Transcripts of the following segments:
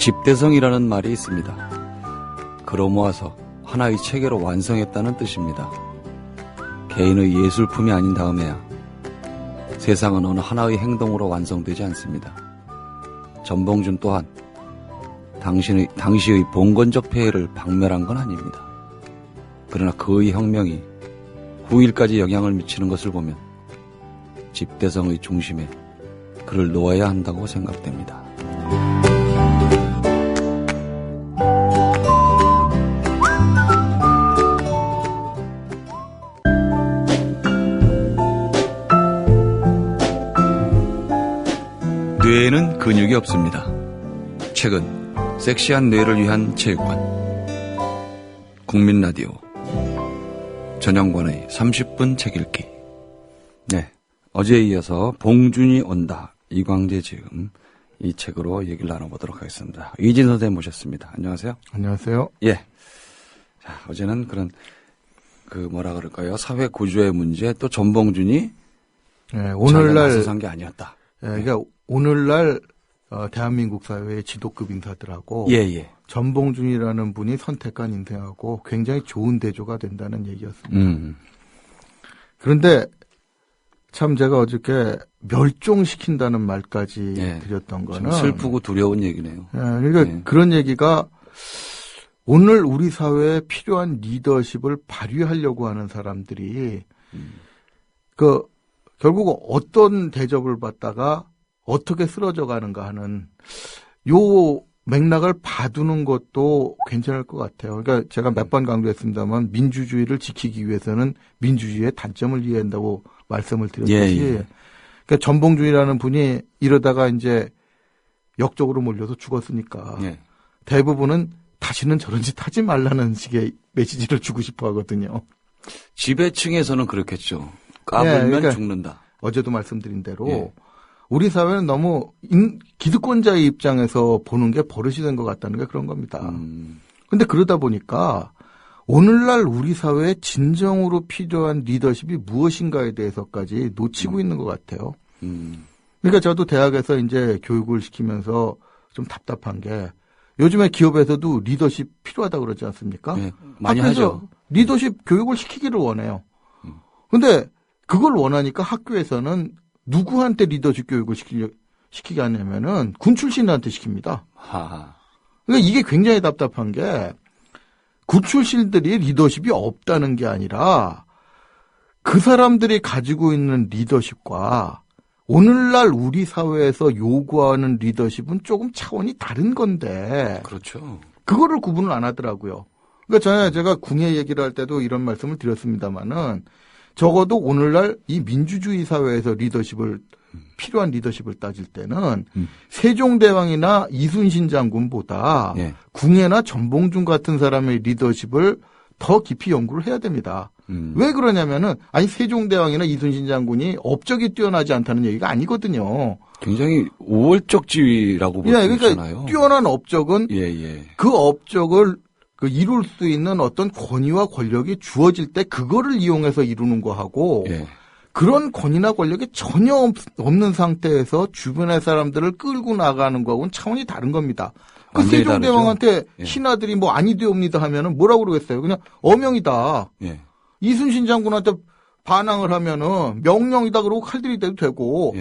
집대성이라는 말이 있습니다. 글어 모아서 하나의 체계로 완성했다는 뜻입니다. 개인의 예술품이 아닌 다음에야 세상은 어느 하나의 행동으로 완성되지 않습니다. 전봉준 또한 당시의 봉건적 폐해를 박멸한 건 아닙니다. 그러나 그의 혁명이 후일까지 영향을 미치는 것을 보면 집대성의 중심에 그를 놓아야 한다고 생각됩니다. 뇌에는 근육이 없습니다. 최근 섹시한 뇌를 위한 체육관 국민라디오 전영관의 30분 책 읽기. 네, 어제에 이어서 봉준이 온다 이광재 지음 이 책으로 얘기를 나눠보도록 하겠습니다. 이진 선생님 모셨습니다. 안녕하세요. 안녕하세요. 예. 자, 어제는 그런 뭐라 그럴까요? 사회 구조의 문제 또 전봉준이 오늘날 나서서 한 게 아니었다. 예, 그러니까 오늘날 대한민국 사회의 지도급 인사들하고 전봉준이라는 분이 선택한 인생하고 굉장히 좋은 대조가 된다는 얘기였습니다. 그런데 참 제가 어저께 멸종시킨다는 말까지 드렸던 거는 슬프고 두려운 얘기네요. 그러니까 그런 얘기가 오늘 우리 사회에 필요한 리더십을 발휘하려고 하는 사람들이 결국 어떤 대접을 받다가 어떻게 쓰러져 가는가 하는 요 맥락을 봐두는 것도 괜찮을 것 같아요. 그러니까 제가 몇 번 강조했습니다만 민주주의를 지키기 위해서는 민주주의의 단점을 이해한다고 말씀을 드렸듯이 그러니까 전봉준이라는 분이 이러다가 이제 역적으로 몰려서 죽었으니까 대부분은 다시는 저런 짓 하지 말라는 식의 메시지를 주고 싶어 하거든요. 지배층에서는 그렇겠죠. 까불면 그러니까 죽는다. 어제도 말씀드린 대로 우리 사회는 너무 기득권자의 입장에서 보는 게 버릇이 된 것 같다는 게 그런 겁니다. 그런데 그러다 보니까 오늘날 우리 사회에 진정으로 필요한 리더십이 무엇인가에 대해서까지 놓치고 있는 것 같아요. 그러니까 저도 대학에서 이제 교육을 시키면서 좀 답답한 게 요즘에 기업에서도 리더십 필요하다고 그러지 않습니까? 많이 하죠. 리더십 교육을 시키기를 원해요. 근데 그걸 원하니까 학교에서는 누구한테 리더십 교육을 시키게 하냐면은 군 출신한테 시킵니다. 그러니까 이게 굉장히 답답한 게 군 출신들이 리더십이 없다는 게 아니라 그 사람들이 가지고 있는 리더십과 오늘날 우리 사회에서 요구하는 리더십은 조금 차원이 다른 건데. 그렇죠. 그거를 구분을 안 하더라고요. 그러니까 제가 궁예 얘기를 할 때도 이런 말씀을 드렸습니다만은 적어도 오늘날 이 민주주의 사회에서 필요한 리더십을 따질 때는 세종대왕이나 이순신 장군보다 궁예나 전봉준 같은 사람의 리더십을 더 깊이 연구를 해야 됩니다. 왜 그러냐면은 세종대왕이나 이순신 장군이 업적이 뛰어나지 않다는 얘기가 아니거든요. 굉장히 우월적 지위라고 볼 수 있잖아요. 그러니까 뛰어난 업적은 그 업적을 이룰 수 있는 어떤 권위와 권력이 주어질 때 그거를 이용해서 이루는 거하고 그런 권위나 권력이 전혀 없는 상태에서 주변의 사람들을 끌고 나가는 거하고는 차원이 다른 겁니다. 세종대왕한테 신하들이 아니되옵니다 하면은 뭐라고 그러겠어요? 그냥 어명이다. 이순신 장군한테 반항을 하면은 명령이다 그러고 칼 들이대도 되고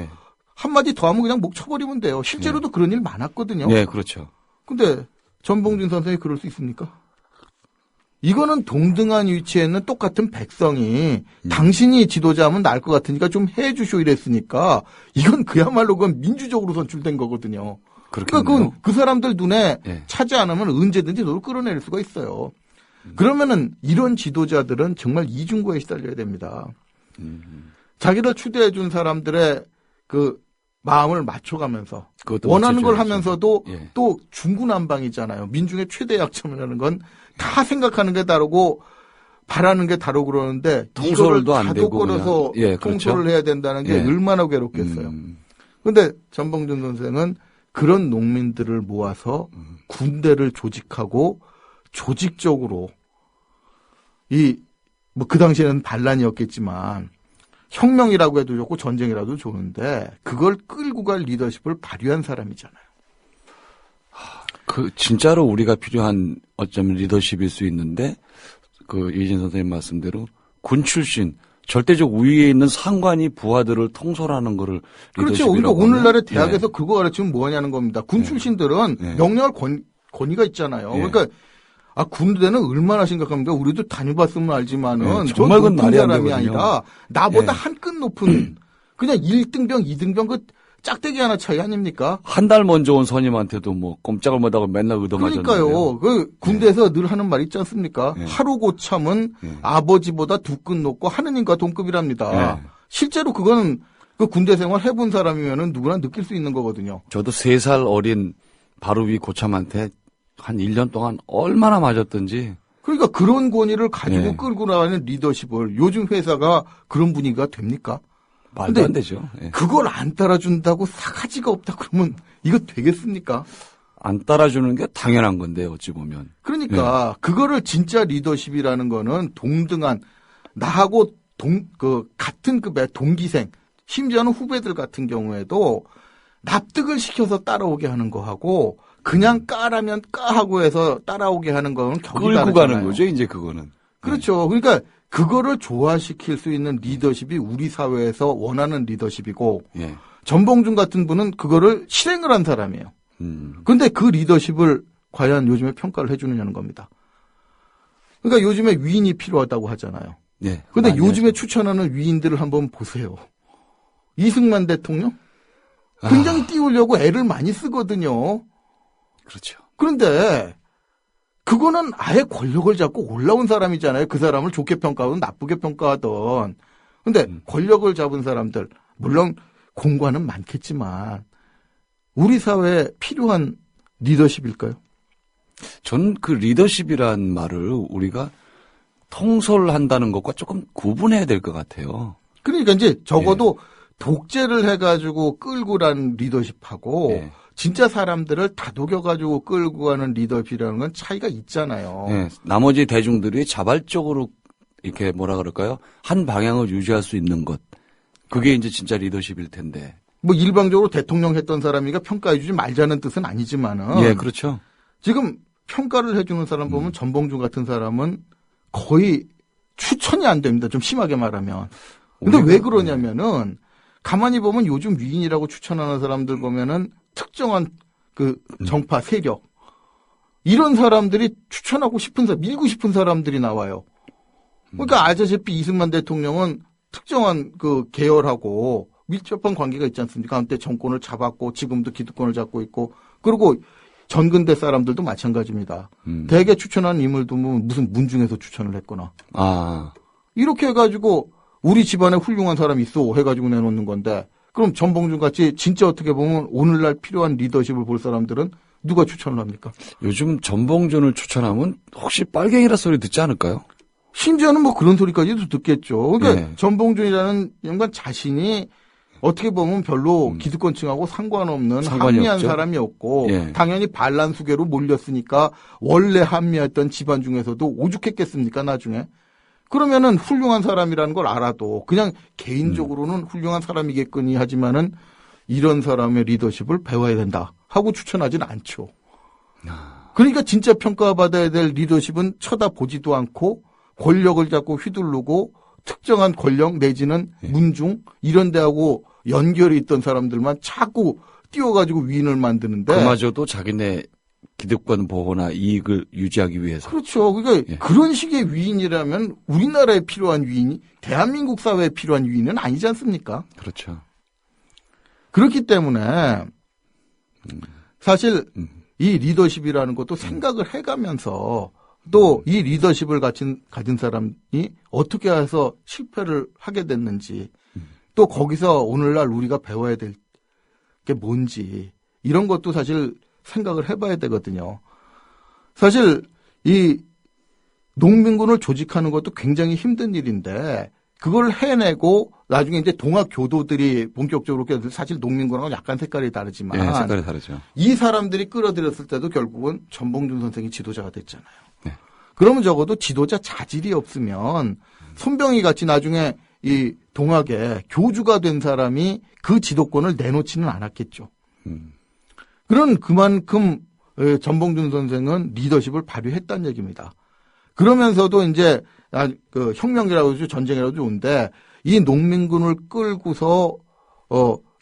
한마디 더 하면 그냥 목 쳐버리면 돼요. 실제로도 그런 일 많았거든요. 네, 그렇죠. 근데 전봉준 선생이 그럴 수 있습니까? 이거는 동등한 위치에 있는 똑같은 백성이 당신이 지도자하면 나을 것 같으니까 좀 해주쇼 이랬으니까 이건 그야말로 그건 민주적으로 선출된 거거든요. 그러니까 그건 그 사람들 눈에 차지 않으면 언제든지 너를 끌어낼 수가 있어요. 그러면은 이런 지도자들은 정말 이중고에 시달려야 됩니다. 자기를 추대해 준 사람들의 그 마음을 맞춰가면서 원하는 걸 하면서도 또 중구난방이잖아요. 민중의 최대 약점이라는 건 다 생각하는 게 다르고 바라는 게 다르고 그러는데 통솔도 안 되고 다독거려서 통솔을 해야 된다는 게 얼마나 괴롭겠어요. 그런데 전봉준 선생은 그런 농민들을 모아서 군대를 조직하고 조직적으로 그 당시에는 반란이었겠지만 혁명이라고 해도 좋고 전쟁이라도 좋은데 그걸 끌고 갈 리더십을 발휘한 사람이잖아요. 진짜로 우리가 필요한 어쩌면 리더십일 수 있는데, 이진 선생님 말씀대로 군 출신, 절대적 우위에 있는 상관이 부하들을 통솔하는 거를 그렇죠. 리더십이라고 그러니까 오늘날의 하면, 대학에서 그거 가르치면 뭐냐는 겁니다. 군 출신들은 명령할 권위가 있잖아요. 그러니까 군대는 얼마나 심각합니까? 우리도 다녀봤으면 알지만은 정말 그건 말이 안 사람이 되거든요. 아니라 나보다 한 끗 높은 그냥 1등병, 2등병 그 짝대기 하나 차이 아닙니까? 한 달 먼저 온 선임한테도 뭐 꼼짝을 못하고 맨날 얻어맞았는데요. 그러니까요. 그 군대에서 늘 하는 말 있지 않습니까? 하루 고참은 아버지보다 두 끗 높고 하느님과 동급이랍니다. 실제로 그거는 그 군대 생활 해본 사람이면은 누구나 느낄 수 있는 거거든요. 저도 3살 어린 바로 위 고참한테 한 1년 동안 얼마나 맞았던지. 그러니까 그런 권위를 가지고 끌고 나가는 리더십을 요즘 회사가 그런 분위기가 됩니까? 말도 안 되죠. 그걸 안 따라준다고 사가지가 없다 그러면 이거 되겠습니까? 안 따라주는 게 당연한 건데 어찌 보면. 그러니까 그거를 진짜 리더십이라는 거는 동등한 나하고 같은 급의 동기생 심지어는 후배들 같은 경우에도 납득을 시켜서 따라오게 하는 거하고 그냥 까라면 까하고 해서 따라오게 하는 거는 격이 끌고 다르잖아요. 가는 거죠, 이제 그거는. 그렇죠. 그러니까 그거를 조화시킬 수 있는 리더십이 우리 사회에서 원하는 리더십이고 전봉준 같은 분은 그거를 실행을 한 사람이에요. 그런데 그 리더십을 과연 요즘에 평가를 해주느냐는 겁니다. 그러니까 요즘에 위인이 필요하다고 하잖아요. 그런데 요즘에 추천하는 위인들을 한번 보세요. 이승만 대통령? 굉장히 띄우려고 애를 많이 쓰거든요. 그렇죠. 그런데 그거는 아예 권력을 잡고 올라온 사람이잖아요. 그 사람을 좋게 평가하든 나쁘게 평가하든. 근데 권력을 잡은 사람들, 물론 공과는 많겠지만 우리 사회에 필요한 리더십일까요? 전 그 리더십이란 말을 우리가 통솔한다는 것과 조금 구분해야 될 것 같아요. 그러니까 이제 적어도 독재를 해가지고 끌고 간 리더십하고 진짜 사람들을 다독여가지고 끌고 가는 리더십이라는 건 차이가 있잖아요. 나머지 대중들이 자발적으로 이렇게 뭐라 그럴까요? 한 방향을 유지할 수 있는 것. 그게 이제 진짜 리더십일 텐데. 뭐 일방적으로 대통령 했던 사람이가 평가해주지 말자는 뜻은 아니지만은. 그렇죠. 지금 평가를 해주는 사람 보면 전봉준 같은 사람은 거의 추천이 안 됩니다. 좀 심하게 말하면. 근데 왜 그러냐면은 가만히 보면 요즘 위인이라고 추천하는 사람들 보면은 특정한 그 정파 세력 이런 사람들이 추천하고 싶은 사람, 밀고 싶은 사람들이 나와요. 그러니까 알다시피 이승만 대통령은 특정한 그 계열하고 밀접한 관계가 있지 않습니까? 한때 정권을 잡았고 지금도 기득권을 잡고 있고 그리고 전근대 사람들도 마찬가지입니다. 대개 추천한 인물도 무슨 문중에서 추천을 했거나. 이렇게 해가지고 우리 집안에 훌륭한 사람이 있어 해가지고 내놓는 건데 그럼 전봉준 같이 진짜 어떻게 보면 오늘날 필요한 리더십을 볼 사람들은 누가 추천을 합니까? 요즘 전봉준을 추천하면 혹시 빨갱이라 소리 듣지 않을까요? 심지어는 뭐 그런 소리까지도 듣겠죠. 그러니까 전봉준이라는 양반 자신이 어떻게 보면 별로 기득권층하고 상관없는 합리한 없죠. 사람이었고 당연히 반란수계로 몰렸으니까 원래 합리했던 집안 중에서도 오죽했겠습니까 나중에. 그러면은 훌륭한 사람이라는 걸 알아도 그냥 개인적으로는 훌륭한 사람이겠거니 하지만은 이런 사람의 리더십을 배워야 된다 하고 추천하진 않죠. 그러니까 진짜 평가받아야 될 리더십은 쳐다보지도 않고 권력을 잡고 휘두르고 특정한 권력 내지는 문중 이런 데하고 연결이 있던 사람들만 자꾸 띄워가지고 위인을 만드는데 그마저도 자기네 기득권 보호나 이익을 유지하기 위해서. 그렇죠. 그러니까 그런 식의 위인이라면 우리나라에 필요한 위인이 대한민국 사회에 필요한 위인은 아니지 않습니까? 그렇죠. 그렇기 때문에 사실 이 리더십이라는 것도 생각을 해가면서 또 이 리더십을 가진 사람이 어떻게 해서 실패를 하게 됐는지 또 거기서 오늘날 우리가 배워야 될 게 뭔지 이런 것도 사실 생각을 해봐야 되거든요. 사실 이 농민군을 조직하는 것도 굉장히 힘든 일인데 그걸 해내고 나중에 이제 동학교도들이 본격적으로 사실 농민군하고 약간 색깔이 다르지만 색깔이 다르죠. 이 사람들이 끌어들였을 때도 결국은 전봉준 선생이 지도자가 됐잖아요. 그러면 적어도 지도자 자질이 없으면 손병희 같이 나중에 이 동학의 교주가 된 사람이 그 지도권을 내놓지는 않았겠죠. 그런 그만큼 전봉준 선생은 리더십을 발휘했다는 얘기입니다. 그러면서도 이제 그 혁명이라고 해도 전쟁이라도 좋은데 이 농민군을 끌고서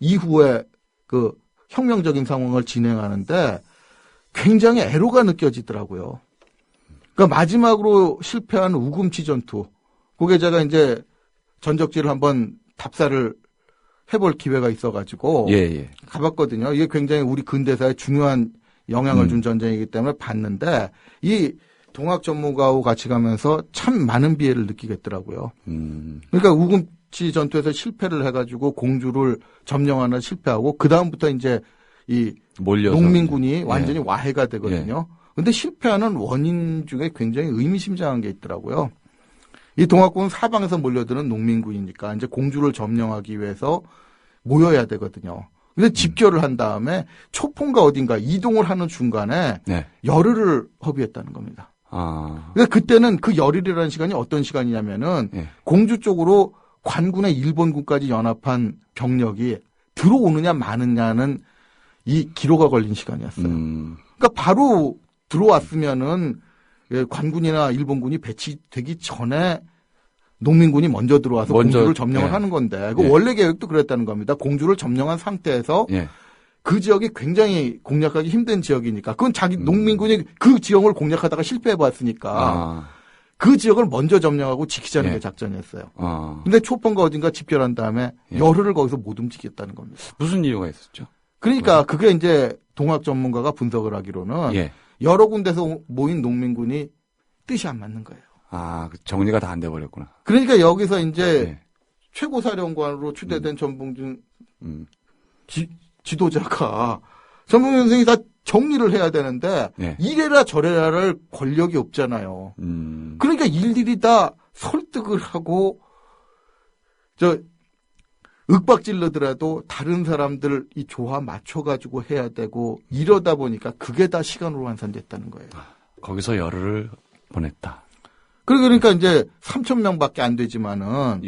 이후에 그 혁명적인 상황을 진행하는데 굉장히 애로가 느껴지더라고요. 그러니까 마지막으로 실패한 우금치 전투. 그게 제가 이제 전적지를 한번 답사를 해볼 기회가 있어가지고 가봤거든요. 이게 굉장히 우리 근대사에 중요한 영향을 준 전쟁이기 때문에 봤는데 이 동학 전문가하고 같이 가면서 참 많은 비애를 느끼겠더라고요. 그러니까 우금치 전투에서 실패를 해가지고 공주를 점령하는 실패하고 그 다음부터 이제 이 몰려서 농민군이 완전히 와해가 되거든요. 근데 실패하는 원인 중에 굉장히 의미심장한 게 있더라고요. 이 동학군은 사방에서 몰려드는 농민군이니까 이제 공주를 점령하기 위해서 모여야 되거든요. 근데 집결을 한 다음에 초폰가 어딘가 이동을 하는 중간에 열흘을 허비했다는 겁니다. 그러니까 그때는 그 열흘이라는 시간이 어떤 시간이냐면은 공주 쪽으로 관군의 일본군까지 연합한 병력이 들어오느냐 마느냐는 이 기로가 걸린 시간이었어요. 그러니까 바로 들어왔으면은 관군이나 일본군이 배치되기 전에 농민군이 먼저 들어와서 공주를 점령을 하는 건데 그 원래 계획도 그랬다는 겁니다. 공주를 점령한 상태에서 그 지역이 굉장히 공략하기 힘든 지역이니까 그건 자기 농민군이 그 지역을 공략하다가 실패해봤으니까 그 지역을 먼저 점령하고 지키자는 게 작전이었어요. 근데 초폰가 어딘가 집결한 다음에 열흘을 거기서 못 움직였다는 겁니다. 무슨 이유가 있었죠? 그러니까 그게 이제 동학 전문가가 분석을 하기로는 여러 군데서 모인 농민군이 뜻이 안 맞는 거예요. 정리가 다 안 돼버렸구나. 그러니까 여기서 이제 최고사령관으로 추대된 전봉준 지도자가 전봉준 선생이 다 정리를 해야 되는데 이래라 저래라를 권력이 없잖아요. 그러니까 일일이 다 설득을 하고 윽박질르더라도 다른 사람들 이 조화 맞춰가지고 해야 되고 이러다 보니까 그게 다 시간으로 환산됐다는 거예요. 거기서 열흘을 보냈다. 그러니까 이제 3,000명밖에 안 되지만은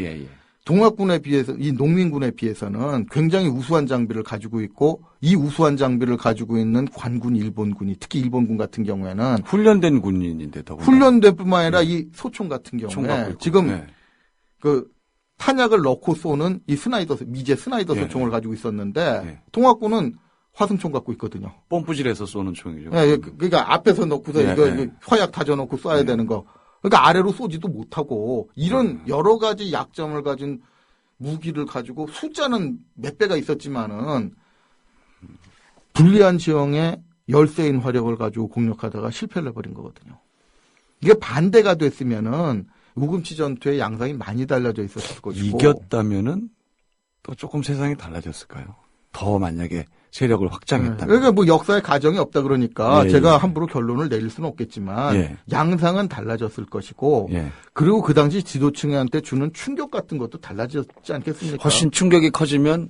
동학군에 비해서 이 농민군에 비해서는 굉장히 우수한 장비를 가지고 있고 이 우수한 장비를 가지고 있는 관군 일본군이 특히 일본군 같은 경우에는 훈련된 군인인데 더군다나 훈련된 뿐만 아니라 이 소총 같은 경우에 지금 그 탄약을 넣고 쏘는 이 미제 스나이더 소총을 가지고 있었는데 동학군은 화승총 갖고 있거든요. 펌프질해서 쏘는 총이죠. 그러니까 앞에서 넣고서 이거 화약 다져놓고 쏴야 되는 거. 그러니까 아래로 쏘지도 못하고 이런 여러 가지 약점을 가진 무기를 가지고 숫자는 몇 배가 있었지만은 불리한 지형에 열세인 화력을 가지고 공격하다가 실패를 해버린 거거든요. 이게 반대가 됐으면은 우금치 전투의 양상이 많이 달라져 있었을 것이고 이겼다면은 또 조금 세상이 달라졌을까요? 더 만약에 세력을 확장했다면. 그러니까 뭐 역사의 가정이 없다 그러니까 제가 함부로 결론을 내릴 수는 없겠지만 양상은 달라졌을 것이고 그리고 그 당시 지도층한테 주는 충격 같은 것도 달라졌지 않겠습니까? 훨씬 충격이 커지면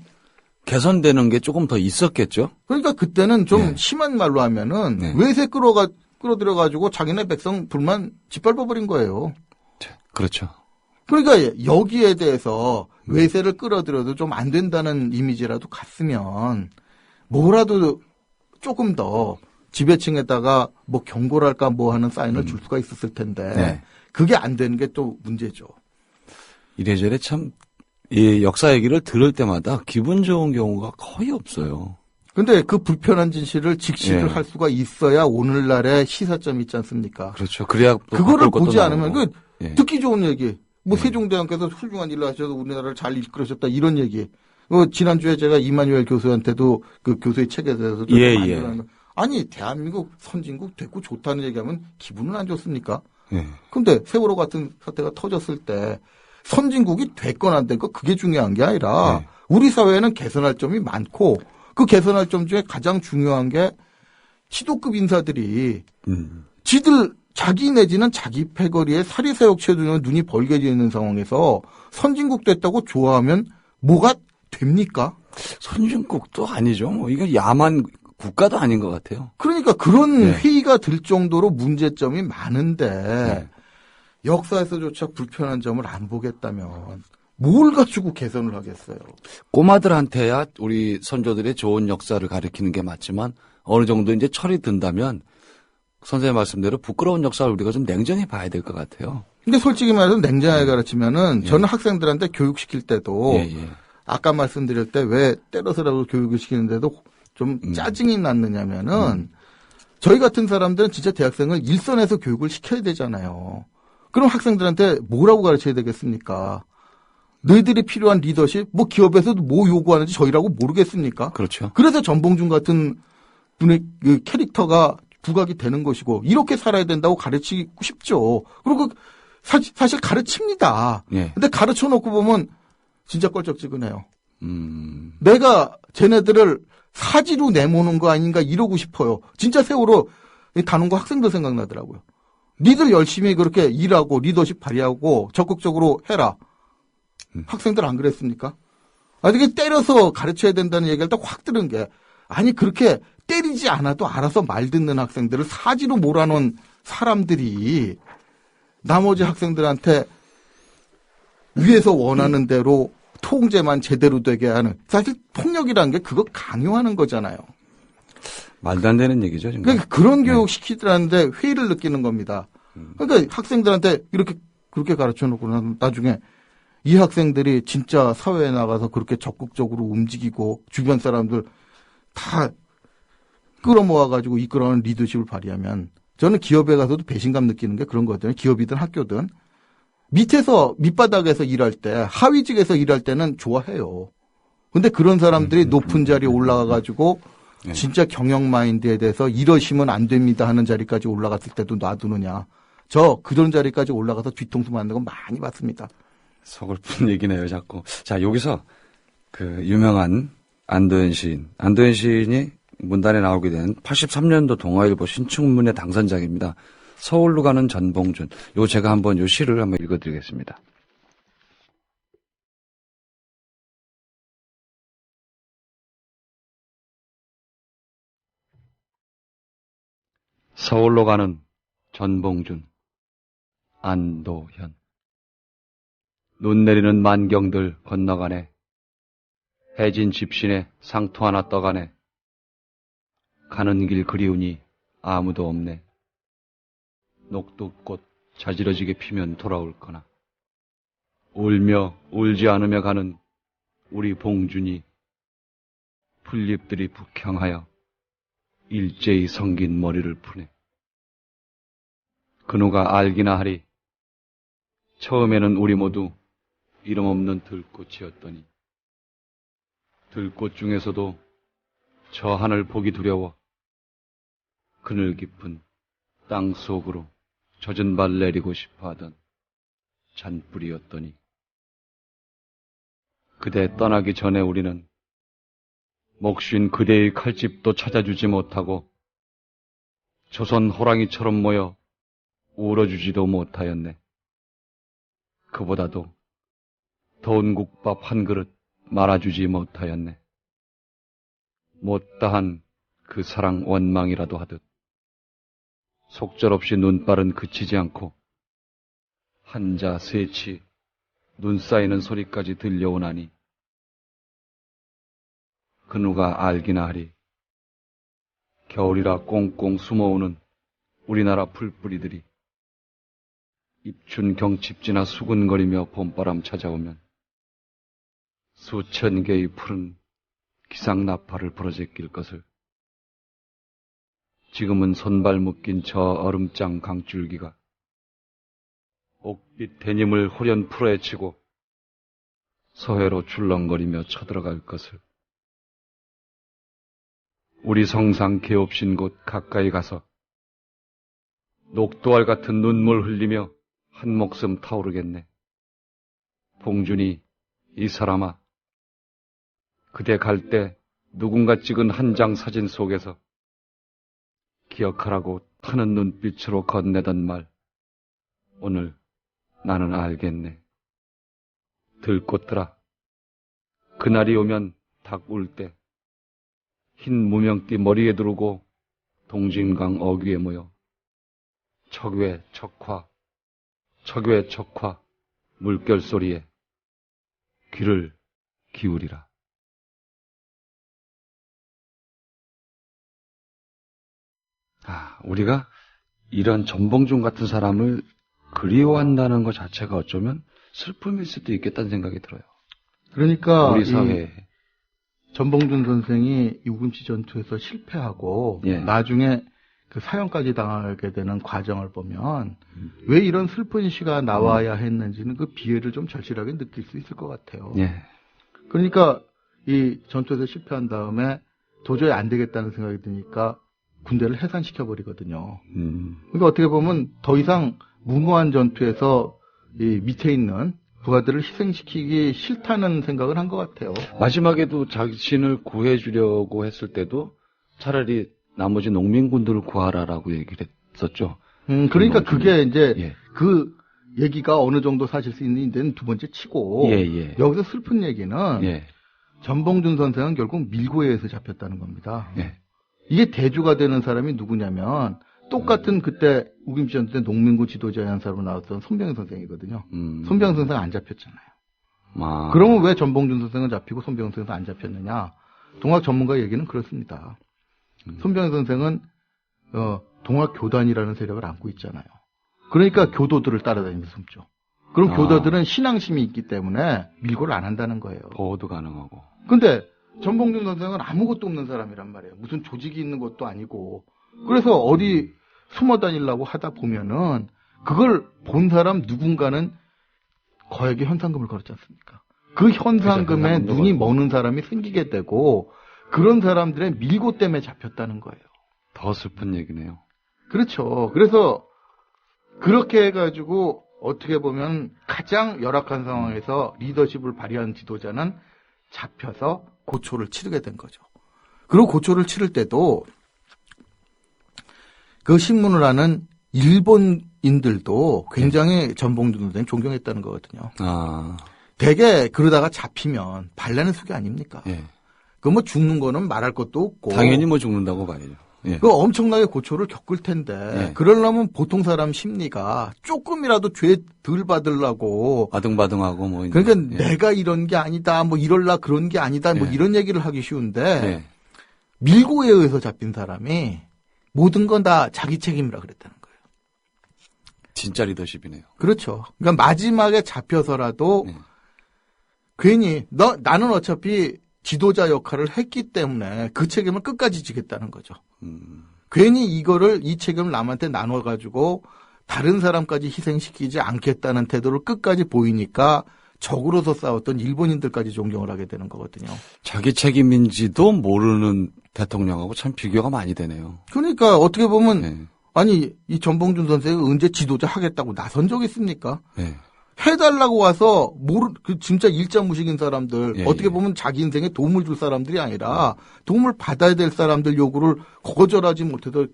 개선되는 게 조금 더 있었겠죠? 그러니까 그때는 좀 심한 말로 하면은 외세 끌어들여가지고 자기네 백성 불만 짓밟아버린 거예요. 그렇죠. 그러니까 여기에 대해서 외세를 끌어들여도 좀 안 된다는 이미지라도 갔으면 뭐라도 조금 더 지배층에다가 뭐 경고랄까 뭐 하는 사인을 줄 수가 있었을 텐데 그게 안 되는 게 또 문제죠. 이래저래 참 이 역사 얘기를 들을 때마다 기분 좋은 경우가 거의 없어요. 근데 그 불편한 진실을 직시를 할 수가 있어야 오늘날의 시사점이 있지 않습니까? 그렇죠. 그래야 그거를 보지 않으면 듣기 좋은 얘기. 뭐 세종대왕께서 훌륭한 일을 하셔서 우리나라를 잘 이끌으셨다 이런 얘기. 지난주에 제가 이만우엘 교수한테도 그 교수의 책에 대해서 아니 대한민국 선진국 됐고 좋다는 얘기하면 기분은 안 좋습니까? 근데 세월호 같은 사태가 터졌을 때 선진국이 됐건 안 됐건 그게 중요한 게 아니라 우리 사회에는 개선할 점이 많고 그 개선할 점 중에 가장 중요한 게 시도급 인사들이 자기 내지는 자기 패거리에 사리사욕 채우는 눈이 벌게 되는 상황에서 선진국 됐다고 좋아하면 뭐가 됩니까? 선진국도 아니죠. 뭐 이거 야만 국가도 아닌 것 같아요. 그러니까 그런 회의가 들 정도로 문제점이 많은데 역사에서조차 불편한 점을 안 보겠다면 뭘 가지고 개선을 하겠어요? 꼬마들한테야 우리 선조들의 좋은 역사를 가리키는 게 맞지만 어느 정도 이제 철이 든다면 선생님 말씀대로 부끄러운 역사를 우리가 좀 냉정히 봐야 될 것 같아요. 근데 솔직히 말해서 냉정하게 가르치면은 저는 학생들한테 교육시킬 때도 예, 예. 아까 말씀드릴 때 왜 때려서라고 교육을 시키는데도 좀 짜증이 났느냐면은 저희 같은 사람들은 진짜 대학생을 일선에서 교육을 시켜야 되잖아요. 그럼 학생들한테 뭐라고 가르쳐야 되겠습니까? 너희들이 필요한 리더십, 뭐 기업에서도 뭐 요구하는지 저희라고 모르겠습니까? 그렇죠. 그래서 전봉준 같은 분의 그 캐릭터가 부각이 되는 것이고 이렇게 살아야 된다고 가르치고 싶죠. 그리고 사실 가르칩니다. 예. 근데 가르쳐 놓고 보면 진짜 껄쩍지근해요. 내가 쟤네들을 사지로 내모는 거 아닌가 이러고 싶어요. 진짜 세월호 단원고 학생들 생각나더라고요. 니들 열심히 그렇게 일하고 리더십 발휘하고 적극적으로 해라. 학생들 안 그랬습니까? 아니, 이게 때려서 가르쳐야 된다는 얘기를 딱 확 들은 게, 아니, 그렇게 때리지 않아도 알아서 말 듣는 학생들을 사지로 몰아놓은 사람들이 나머지 학생들한테 위에서 원하는 대로 통제만 제대로 되게 하는, 사실 폭력이라는 게 그거 강요하는 거잖아요. 말도 안 되는 얘기죠, 지금. 그러니까 그런 교육 시키더라는데 회의를 느끼는 겁니다. 그러니까 학생들한테 이렇게 그렇게 가르쳐 놓고 나중에 이 학생들이 진짜 사회에 나가서 그렇게 적극적으로 움직이고 주변 사람들 다 끌어모아가지고 이끌어가는 리더십을 발휘하면 저는 기업에 가서도 배신감 느끼는 게 그런 거거든요. 기업이든 학교든. 밑바닥에서 일할 때, 하위직에서 일할 때는 좋아해요. 근데 그런 사람들이 높은 자리에 올라가가지고 진짜 경영 마인드에 대해서 이러시면 안 됩니다 하는 자리까지 올라갔을 때도 놔두느냐. 저 그런 자리까지 올라가서 뒤통수 맞는 거 많이 봤습니다. 서글픈 얘기네요, 자꾸. 자, 여기서 그 유명한 안도현 시인이 문단에 나오게 된 83년도 동아일보 신춘문예 당선작입니다. 서울로 가는 전봉준. 요 제가 한번 요 시를 한번 읽어드리겠습니다. 서울로 가는 전봉준, 안도현. 눈 내리는 만경들 건너가네. 해진 집신에 상투 하나 떠가네. 가는 길 그리우니 아무도 없네. 녹두꽃 자지러지게 피면 돌아올 거나. 울며 울지 않으며 가는 우리 봉준이 풀잎들이 북향하여 일제히 성긴 머리를 푸네. 그누가 알기나 하리. 처음에는 우리 모두 이름 없는 들꽃이었더니 들꽃 중에서도 저 하늘 보기 두려워 그늘 깊은 땅 속으로 젖은 발 내리고 싶어 하던 잔뿌리였더니 그대 떠나기 전에 우리는 목쉰 그대의 칼집도 찾아주지 못하고 조선 호랑이처럼 모여 울어주지도 못하였네. 그보다도 더운 국밥 한 그릇 말아주지 못하였네. 못다한 그 사랑 원망이라도 하듯 속절없이 눈발은 그치지 않고 한자 세치 눈 쌓이는 소리까지 들려오나니 그 누가 알기나 하리. 겨울이라 꽁꽁 숨어오는 우리나라 풀뿌리들이 입춘 경칩지나 수근거리며 봄바람 찾아오면 수천 개의 푸른 기상나팔을 부러제낄 것을 지금은 손발 묶인 저 얼음장 강줄기가 옥빛 데님을 호련 풀어헤치고 서해로 출렁거리며 쳐들어갈 것을 우리 성상 개없인 곳 가까이 가서 녹두알 같은 눈물 흘리며 한 목숨 타오르겠네. 봉준이, 이 사람아, 그대 갈 때 누군가 찍은 한 장 사진 속에서 기억하라고 타는 눈빛으로 건네던 말, 오늘 나는 알겠네. 들꽃들아, 그날이 오면 닭 울 때 흰 무명띠 머리에 두르고 동진강 어귀에 모여 척외 척화 물결 소리에 귀를 기울이라. 우리가 이런 전봉준 같은 사람을 그리워한다는 것 자체가 어쩌면 슬픔일 수도 있겠다는 생각이 들어요. 그러니까 우리 사회에. 전봉준 선생이 우금치 전투에서 실패하고 예. 나중에 그 사형까지 당하게 되는 과정을 보면 왜 이런 슬픈 시가 나와야 했는지는 그 비애를 좀 절실하게 느낄 수 있을 것 같아요. 예. 그러니까 이 전투에서 실패한 다음에 도저히 안 되겠다는 생각이 드니까 군대를 해산시켜 버리거든요. 그러니까 어떻게 보면 더 이상 무모한 전투에서 이 밑에 있는 부하들을 희생시키기 싫다는 생각을 한 것 같아요. 마지막에도 자신을 구해주려고 했을 때도 차라리 나머지 농민군들을 구하라라고 얘기를 했었죠. 그러니까 그게 이제 예. 그 얘기가 어느 정도 사실 수 있는 데는 두 번째 치고 예. 여기서 슬픈 얘기는 예. 전봉준 선생은 결국 밀고에 의해서 잡혔다는 겁니다. 예. 이게 대주가 되는 사람이 누구냐면 똑같은 그때 우김치 전투 때 농민구 지도자의 한 사람으로 나왔던 손병희 선생이거든요. 손병희 선생 안 잡혔잖아요. 그러면 왜 전봉준 선생은 잡히고 손병희 선생은 안 잡혔느냐? 동학 전문가 얘기는 그렇습니다. 손병희 선생은 동학 교단이라는 세력을 안고 있잖아요. 그러니까 교도들을 따라다니면서 숨죠. 그럼 교도들은 신앙심이 있기 때문에 밀고를 안 한다는 거예요. 보호도 가능하고. 근데 전봉준 선생은 아무것도 없는 사람이란 말이에요. 무슨 조직이 있는 것도 아니고. 그래서 어디 숨어 다니려고 하다 보면은 그걸 본 사람 누군가는 거액의 현상금을 걸었지 않습니까? 그 현상금에 눈이 머는 사람이 생기게 되고 그런 사람들의 밀고 때문에 잡혔다는 거예요. 더 슬픈 얘기네요. 그렇죠. 그래서 그렇게 해가지고 어떻게 보면 가장 열악한 상황에서 리더십을 발휘한 지도자는 잡혀서 고초를 치르게 된 거죠. 그리고 고초를 치를 때도 그 신문을 하는 일본인들도 굉장히 전봉준 선생 존경했다는 거거든요. 대개 그러다가 잡히면 발라는 속이 아닙니까? 예. 그 뭐 죽는 거는 말할 것도 없고. 당연히 뭐 죽는다고 봐야죠. 예. 그 엄청나게 고초를 겪을 텐데 예. 그러려면 보통 사람 심리가 조금이라도 죄 덜 받으려고 아등바등하고 뭐. 그러니까 예. 내가 이런 게 아니다, 뭐 이럴라 그런 게 아니다, 뭐 예. 이런 얘기를 하기 쉬운데 예. 밀고에 의해서 잡힌 사람이 모든 건 다 자기 책임이라 그랬다는 거예요. 진짜 리더십이네요. 그렇죠. 그러니까 마지막에 잡혀서라도 예. 괜히 나는 어차피 지도자 역할을 했기 때문에 그 책임을 끝까지 지겠다는 거죠. 괜히 이 책임을 남한테 나눠가지고 다른 사람까지 희생시키지 않겠다는 태도를 끝까지 보이니까 적으로서 싸웠던 일본인들까지 존경을 하게 되는 거거든요. 자기 책임인지도 모르는 대통령하고 참 비교가 많이 되네요. 그러니까 어떻게 보면 네. 아니 이 전봉준 선생이 언제 지도자 하겠다고 나선 적 있습니까? 네. 해달라고 와서 진짜 일자무식인 사람들 예, 어떻게 예. 보면 자기 인생에 도움을 줄 사람들이 아니라 도움을 받아야 될 사람들 요구를 거절하지 못해서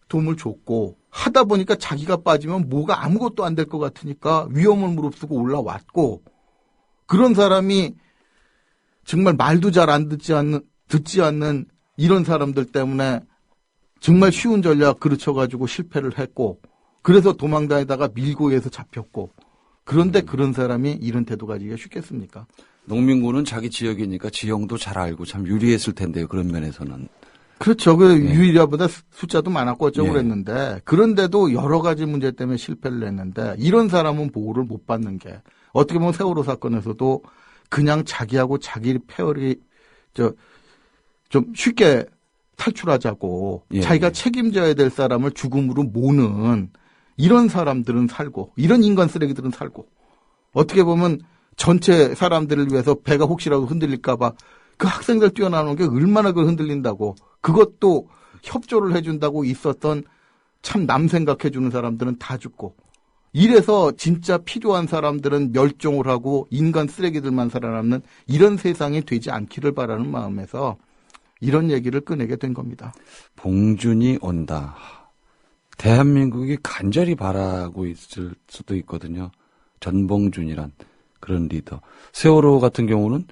도움을 줬고 하다 보니까 자기가 빠지면 뭐가 아무것도 안 될 것 같으니까 위험을 무릅쓰고 올라왔고 그런 사람이 정말 말도 잘 안 듣지 않는 이런 사람들 때문에 정말 쉬운 전략 그르쳐가지고 실패를 했고 그래서 도망다니다가 밀고에서 잡혔고 그런데 그런 사람이 이런 태도 가지기가 쉽겠습니까? 농민군은 자기 지역이니까 지형도 잘 알고 참 유리했을 텐데요. 그런 면에서는. 그렇죠. 그 예. 유일야보다 숫자도 많았고 어쩌고 예. 그랬는데 그런데도 여러 가지 문제 때문에 실패를 했는데 이런 사람은 보호를 못 받는 게 어떻게 보면 세월호 사건에서도 그냥 자기하고 자기 페어리 좀 쉽게 탈출하자고 예. 자기가 책임져야 될 사람을 죽음으로 모는 이런 사람들은 살고 이런 인간 쓰레기들은 살고 어떻게 보면 전체 사람들을 위해서 배가 혹시라도 흔들릴까 봐 그 학생들 뛰어나오는 게 얼마나 그걸 흔들린다고 그것도 협조를 해준다고 있었던 참 남 생각해주는 사람들은 다 죽고 이래서 진짜 필요한 사람들은 멸종을 하고 인간 쓰레기들만 살아남는 이런 세상이 되지 않기를 바라는 마음에서 이런 얘기를 꺼내게 된 겁니다. 봉준이 온다. 대한민국이 간절히 바라고 있을 수도 있거든요. 전봉준이란 그런 리더. 세월호 같은 경우는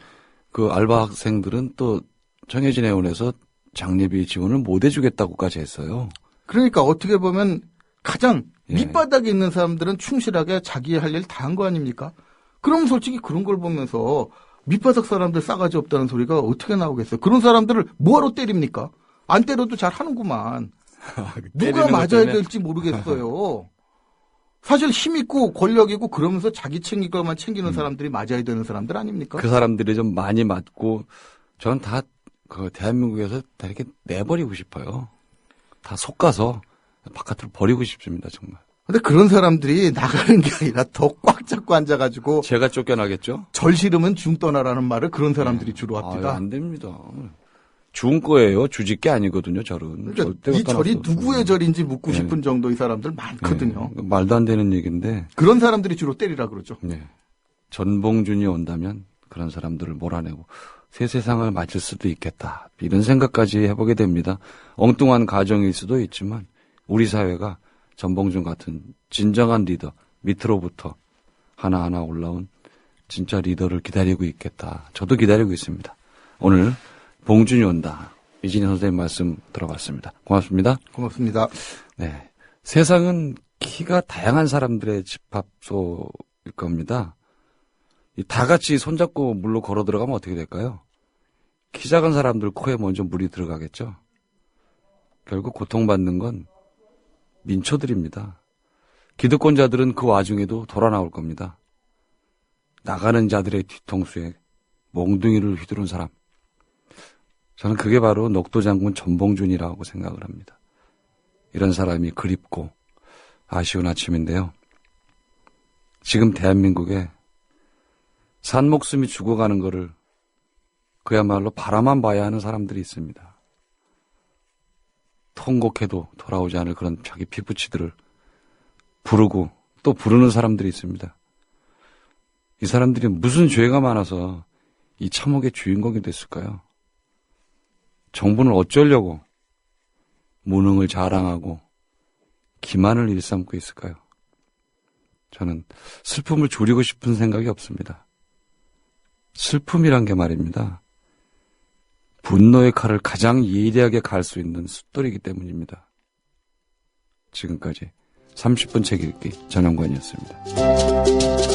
그 알바 학생들은 또 정해진 회원에서 장례비 지원을 못 해주겠다고까지 했어요. 그러니까 어떻게 보면 가장 예. 밑바닥에 있는 사람들은 충실하게 자기 할 일 다 한 거 아닙니까? 그럼 솔직히 그런 걸 보면서 밑바닥 사람들 싸가지 없다는 소리가 어떻게 나오겠어요? 그런 사람들을 뭐하러 때립니까? 안 때려도 잘 하는구만. 누가 맞아야 될지 모르겠어요. 사실 힘 있고 권력 있고 그러면서 자기 챙길 것만 챙기는 사람들이 맞아야 되는 사람들 아닙니까? 그 사람들이 좀 많이 맞고 저는 다 그 대한민국에서 다 이렇게 내버리고 싶어요. 다 속가서 바깥으로 버리고 싶습니다, 정말. 근데 그런 사람들이 나가는 게 아니라 더 꽉 잡고 앉아가지고 제가 쫓겨나겠죠? 절 싫으면 중 떠나라는 말을 그런 사람들이 주로 합니다. 안 됩니다. 죽은 거예요. 주질 게 아니거든요, 절은. 그러니까 이 절이 누구의 절인지 묻고 싶은 정도의 사람들 많거든요. 말도 안 되는 얘기인데. 그런 사람들이 주로 때리라 그러죠. 전봉준이 온다면 그런 사람들을 몰아내고 새 세상을 맞을 수도 있겠다. 이런 생각까지 해보게 됩니다. 엉뚱한 가정일 수도 있지만 우리 사회가 전봉준 같은 진정한 리더, 밑으로부터 하나하나 올라온 진짜 리더를 기다리고 있겠다. 저도 기다리고 있습니다. 오늘 봉준이 온다. 이진희 선생님 말씀 들어봤습니다. 고맙습니다. 고맙습니다. 네. 세상은 키가 다양한 사람들의 집합소일 겁니다. 다 같이 손잡고 물로 걸어 들어가면 어떻게 될까요? 키 작은 사람들 코에 먼저 물이 들어가겠죠. 결국 고통받는 건 민초들입니다. 기득권자들은 그 와중에도 돌아 나올 겁니다. 나가는 자들의 뒤통수에 몽둥이를 휘두른 사람. 저는 그게 바로 녹도장군 전봉준이라고 생각을 합니다. 이런 사람이 그립고 아쉬운 아침인데요. 지금 대한민국에 산 목숨이 죽어가는 거를 그야말로 바라만 봐야 하는 사람들이 있습니다. 통곡해도 돌아오지 않을 그런 자기 피부치들을 부르고 또 부르는 사람들이 있습니다. 이 사람들이 무슨 죄가 많아서 이 참혹의 주인공이 됐을까요? 정부는 어쩌려고 무능을 자랑하고 기만을 일삼고 있을까요? 저는 슬픔을 줄이고 싶은 생각이 없습니다. 슬픔이란 게 말입니다. 분노의 칼을 가장 예리하게 갈 수 있는 숫돌이기 때문입니다. 지금까지 30분 책 읽기 전영관이었습니다.